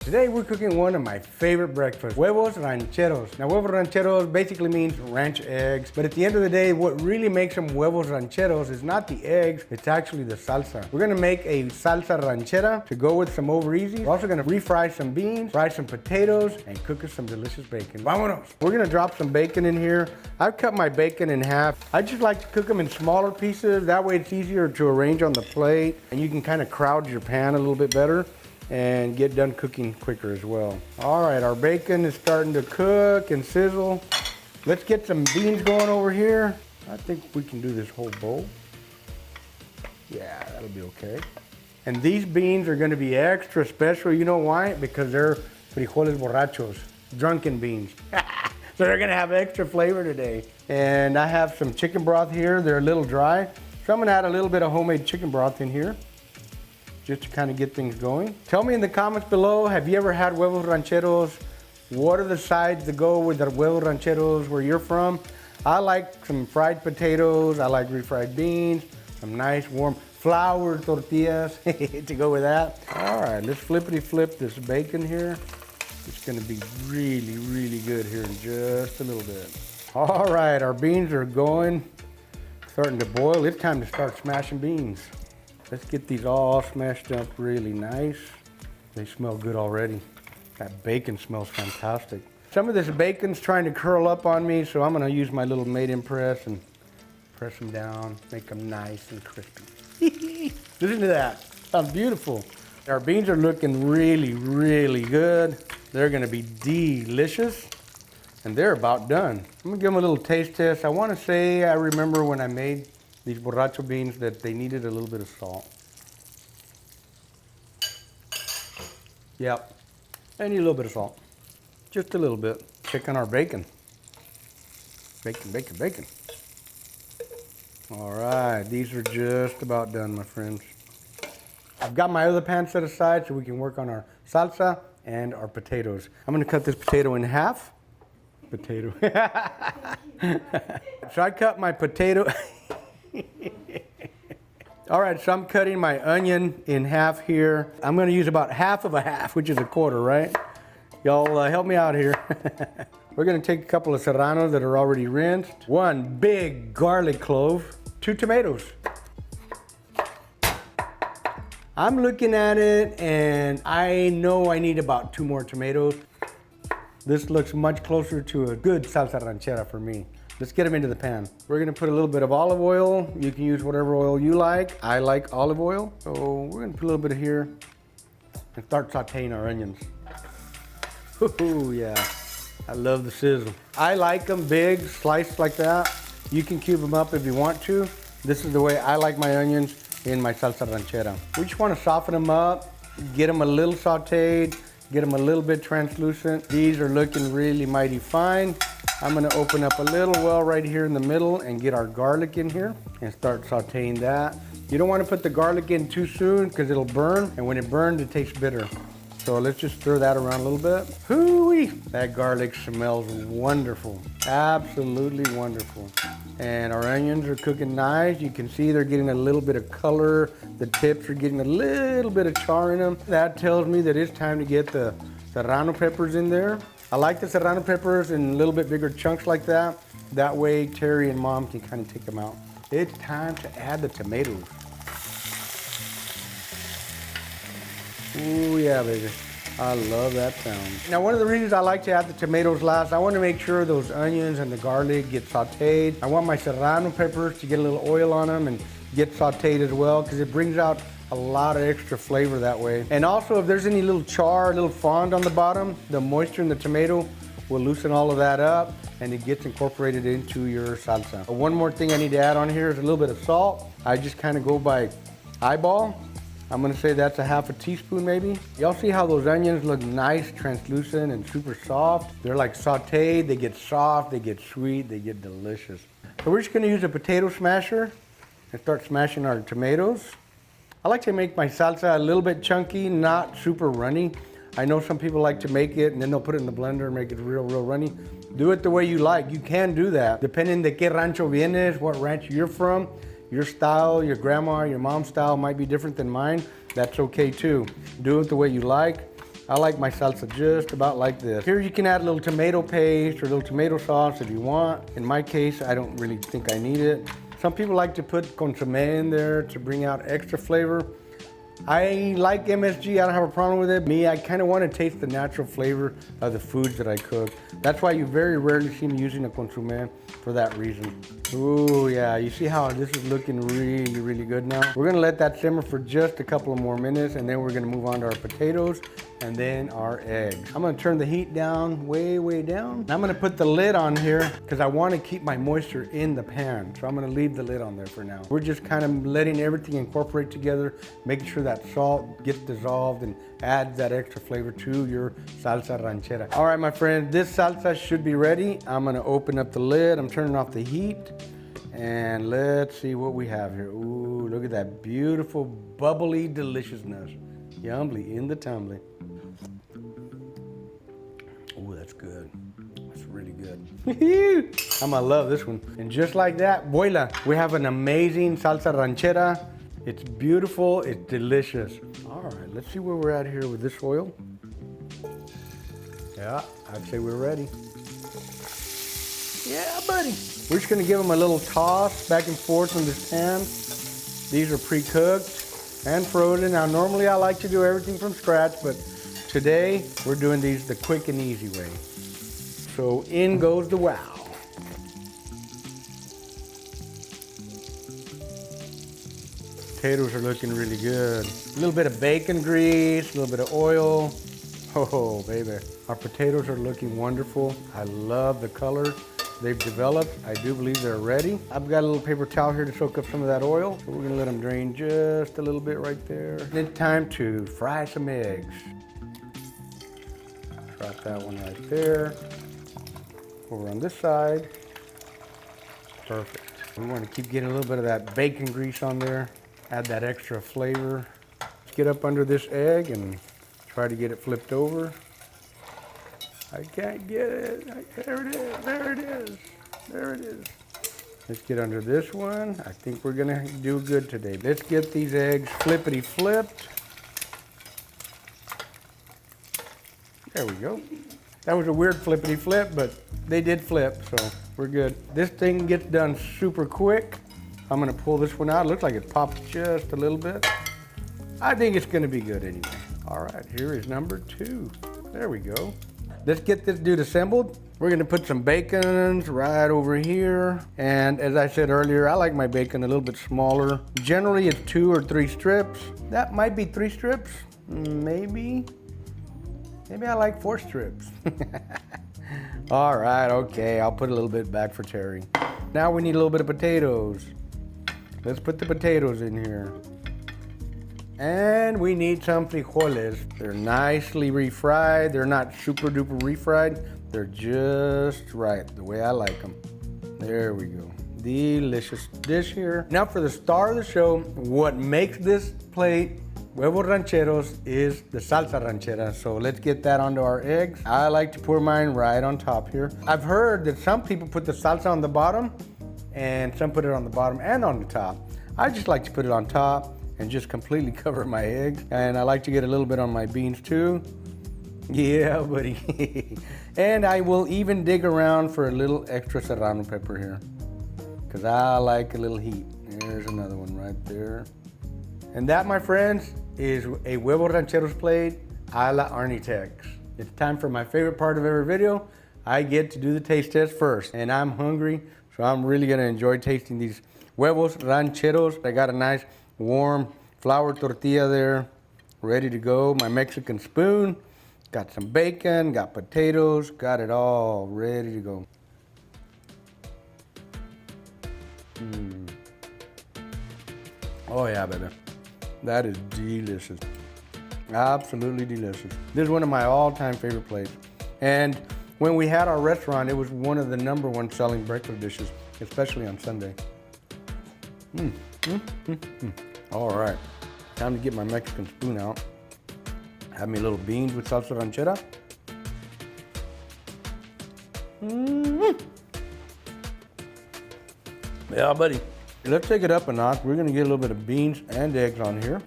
Today we're cooking one of my favorite breakfasts, huevos rancheros. Now huevos rancheros basically means ranch eggs, but at the end of the day, what really makes them huevos rancheros is not the eggs, it's actually the salsa. We're gonna make a salsa ranchera to go with some over easy. We're also gonna refry some beans, fry some potatoes, and cook us some delicious bacon. Vámonos! We're gonna drop some bacon in here. I've cut my bacon in half. I just like to cook them in smaller pieces, that way it's easier to arrange on the plate, and you can kind of crowd your pan a little bit better and get done cooking quicker as well. All right, our bacon is starting to cook and sizzle. Let's get some beans going over here. I think we can do this whole bowl. Yeah, that'll be okay. And these beans are gonna be extra special. You know why? Because they're frijoles borrachos, drunken beans. So they're gonna have extra flavor today. And I have some chicken broth here. They're a little dry. So I'm gonna add a little bit of homemade chicken broth in here, just to kind of get things going. Tell me in the comments below, have you ever had huevos rancheros? What are the sides that go with the huevos rancheros where you're from? I like some fried potatoes, I like refried beans, some nice warm flour tortillas to go with that. All right, let's flippity flip this bacon here. It's gonna be really, really good here in just a little bit. All right, our beans are going, starting to boil. It's time to start smashing beans. Let's get these all smashed up really nice. They smell good already. That bacon smells fantastic. Some of this bacon's trying to curl up on me, so I'm gonna use my little made-in press and press them down, make them nice and crispy. Listen to that, sounds beautiful. Our beans are looking really, really good. They're gonna be delicious, and they're about done. I'm gonna give them a little taste test. I wanna say I remember when I made these borracho beans that they needed a little bit of salt. Yep, I need a little bit of salt. Just a little bit. Check on our bacon. Bacon, bacon, bacon. All right, these are just about done, my friends. I've got my other pan set aside so we can work on our salsa and our potatoes. I'm gonna cut this potato in half. Potato. So I cut my potato. All right, so I'm cutting my onion in half here. I'm gonna use about half of a half, which is a quarter, right? Y'all help me out here. We're gonna take a couple of serranos that are already rinsed, one big garlic clove, 2 tomatoes. I'm looking at it and I know I need about 2 more tomatoes. This looks much closer to a good salsa ranchera for me. Let's get them into the pan. We're gonna put a little bit of olive oil. You can use whatever oil you like. I like olive oil. So we're gonna put a little bit of here and start sauteing our onions. Ooh, yeah, I love the sizzle. I like them big, sliced like that. You can cube them up if you want to. This is the way I like my onions in my salsa ranchera. We just wanna soften them up, get them a little sauteed, get them a little bit translucent. These are looking really mighty fine. I'm gonna open up a little well right here in the middle and get our garlic in here and start sauteing that. You don't wanna put the garlic in too soon because it'll burn, and when it burns, it tastes bitter. So let's just stir that around a little bit. Hoo-wee! That garlic smells wonderful, absolutely wonderful. And our onions are cooking nice. You can see they're getting a little bit of color. The tips are getting a little bit of char in them. That tells me that it's time to get the serrano peppers in there. I like the serrano peppers in a little bit bigger chunks like that. That way Terry and Mom can kind of take them out. It's time to add the tomatoes. Ooh, yeah, baby. I love that sound. Now, one of the reasons I like to add the tomatoes last, I want to make sure those onions and the garlic get sauteed. I want my serrano peppers to get a little oil on them and get sauteed as well, because it brings out a lot of extra flavor that way. And also, if there's any little char, little fond on the bottom, the moisture in the tomato will loosen all of that up and it gets incorporated into your salsa. One more thing I need to add on here is a little bit of salt. I just kind of go by eyeball. I'm gonna say that's a half a teaspoon maybe. Y'all see how those onions look nice, translucent, and super soft? They're like sauteed, they get soft, they get sweet, they get delicious. So we're just gonna use a potato smasher and start smashing our tomatoes. I like to make my salsa a little bit chunky, not super runny. I know some people like to make it and then they'll put it in the blender and make it real runny. Do it the way you like. You can do that. Depending de qué rancho vienes, what ranch you're from, your style, your grandma, your mom's style might be different than mine. That's okay too. Do it the way you like. I like my salsa just about like this. Here you can add a little tomato paste or a little tomato sauce if you want. In my case, I don't really think I need it. Some people like to put consomme in there to bring out extra flavor. I like MSG, I don't have a problem with it. Me, I kind of want to taste the natural flavor of the foods that I cook. That's why you very rarely see me using a consomme for that reason. Ooh, yeah, you see how this is looking really, really good now? We're gonna let that simmer for just a couple of more minutes, and then we're gonna move on to our potatoes and then our eggs. I'm gonna turn the heat down, way down. And I'm gonna put the lid on here because I want to keep my moisture in the pan. So I'm gonna leave the lid on there for now. We're just kind of letting everything incorporate together, making sure that salt gets dissolved and adds that extra flavor to your salsa ranchera. All right, my friend, this salsa should be ready. I'm gonna open up the lid. I'm turning off the heat. And let's see what we have here. Ooh, look at that beautiful, bubbly deliciousness. Yumbly in the tumbly. Ooh, that's good. That's really good. I'm gonna love this one. And just like that, voila, we have an amazing salsa ranchera. It's beautiful, it's delicious. All right, let's see where we're at here with this oil. Yeah, I'd say we're ready. Yeah, buddy. We're just gonna give them a little toss back and forth in this pan. These are pre-cooked and frozen. Now, normally I like to do everything from scratch, but today we're doing these the quick and easy way. So in goes the wow. Potatoes are looking really good. A little bit of bacon grease, a little bit of oil. Oh, baby. Our potatoes are looking wonderful. I love the color they've developed. I do believe they're ready. I've got a little paper towel here to soak up some of that oil. So we're gonna let them drain just a little bit right there. Then time to fry some eggs. Drop that one right there. Over on this side. Perfect. We want to keep getting a little bit of that bacon grease on there. Add that extra flavor. Let's get up under this egg and try to get it flipped over. I can't get it. There it is, there it is, there it is. Let's get under this one. I think we're gonna do good today. Let's get these eggs flippity flipped. There we go. That was a weird flippity flip, but they did flip, so we're good. This thing gets done super quick. I'm gonna pull this one out. It looks like it popped just a little bit. I think it's gonna be good anyway. All right, here is number 2. There we go. Let's get this dude assembled. We're gonna put some bacons right over here. And as I said earlier, I like my bacon a little bit smaller. Generally it's 2 or 3 strips. That might be 3 strips, maybe. Maybe I like 4 strips. All right, okay, I'll put a little bit back for Terry. Now we need a little bit of potatoes. Let's put the potatoes in here. And we need some frijoles. They're nicely refried. They're not super duper refried. They're just right, the way I like them. There we go. Delicious dish here. Now for the star of the show, what makes this plate huevos rancheros is the salsa ranchera. So let's get that onto our eggs. I like to pour mine right on top here. I've heard that some people put the salsa on the bottom and some put it on the bottom and on the top. I just like to put it on top and just completely cover my eggs. And I like to get a little bit on my beans too. Yeah, buddy. And I will even dig around for a little extra serrano pepper here, because I like a little heat. There's another one right there. And that, my friends, is a huevos rancheros plate a la Arnitex. It's time for my favorite part of every video. I get to do the taste test first, and I'm hungry, so I'm really gonna enjoy tasting these huevos rancheros. I got a nice warm flour tortilla there, ready to go. My Mexican spoon, got some bacon, got potatoes, got it all ready to go. Oh yeah, baby. That is delicious. Absolutely delicious. This is one of my all-time favorite plates. And when we had our restaurant, it was one of the #1 selling breakfast dishes, especially on Sunday. All right, time to get my Mexican spoon out. Have me little beans with salsa ranchera. Yeah, buddy. Let's take it up a notch. We're gonna get a little bit of beans and eggs on here.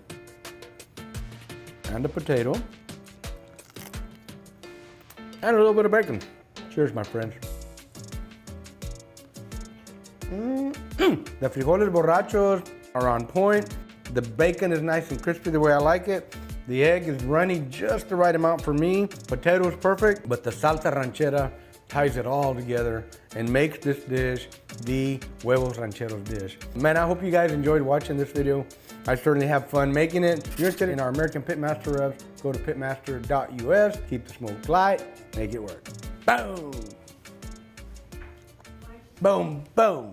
And a potato. and a little bit of bacon. Cheers, my friends. The frijoles borrachos are on point. The bacon is nice and crispy the way I like it. The egg is runny just the right amount for me. Potato is perfect, but the salsa ranchera ties it all together and makes this dish the Huevos Rancheros dish. Man, I hope you guys enjoyed watching this video. I certainly have fun making it. If you're interested in our American Pitmaster rubs, go to pitmaster.us. Keep the smoke light, make it work. Boom! Boom, boom.